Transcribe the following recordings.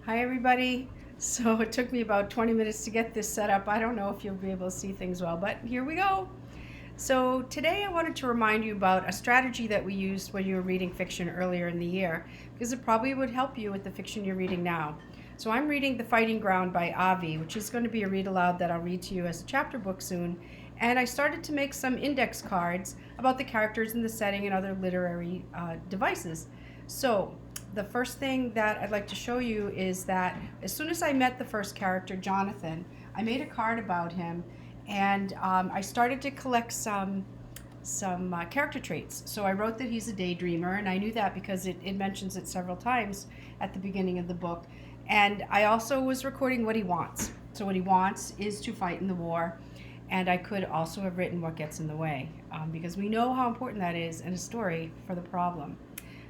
Hi everybody. So it took me about 20 minutes to get this set up. I don't know if you'll be able to see things well, but here we go. So today I wanted to remind you about a strategy that we used when you were reading fiction earlier in the year, because it probably would help you with the fiction you're reading now. So I'm reading The Fighting Ground by Avi, which is going to be a read aloud that I'll read to you as a chapter book soon. And I started to make some index cards about the characters and the setting and other literary devices. So the first thing that I'd like to show you is that as soon as I met the first character, Jonathan, I made a card about him, and I started to collect some character traits. So I wrote that he's a daydreamer, and I knew that because it mentions it several times at the beginning of the book. And I also was recording what he wants. So what he wants is to fight in the war, and I could also have written what gets in the way, because we know how important that is in a story for the problem.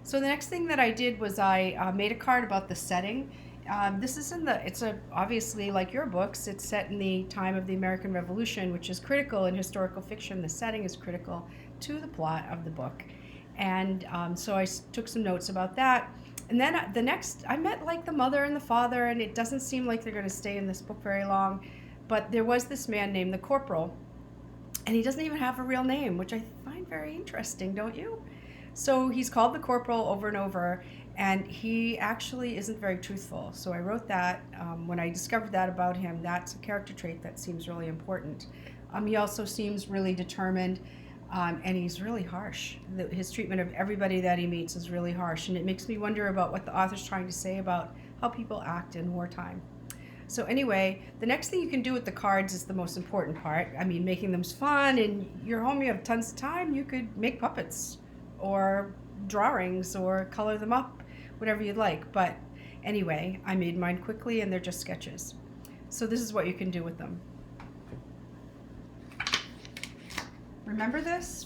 So the next thing that I did was I made a card about the setting. This is it's obviously like your books, it's set in the time of the American Revolution, which is critical in historical fiction. The setting is critical to the plot of the book. And so I took some notes about that. And then the next, I met like the mother and the father, and it doesn't seem like they're going to stay in this book very long. But there was this man named the Corporal, and he doesn't even have a real name, which I find very interesting, don't you? So he's called the Corporal over and over, and he actually isn't very truthful. So I wrote that. When I discovered that about him, that's a character trait that seems really important. He also seems really determined, and he's really harsh. His treatment of everybody that he meets is really harsh, and it makes me wonder about what the author's trying to say about how people act in wartime. So anyway, the next thing you can do with the cards is the most important part. I mean, making them's fun, and you're home, you have tons of time, you could make puppets or drawings or color them up, whatever you'd like. But anyway, I made mine quickly, and they're just sketches. So this is what you can do with them. Remember this?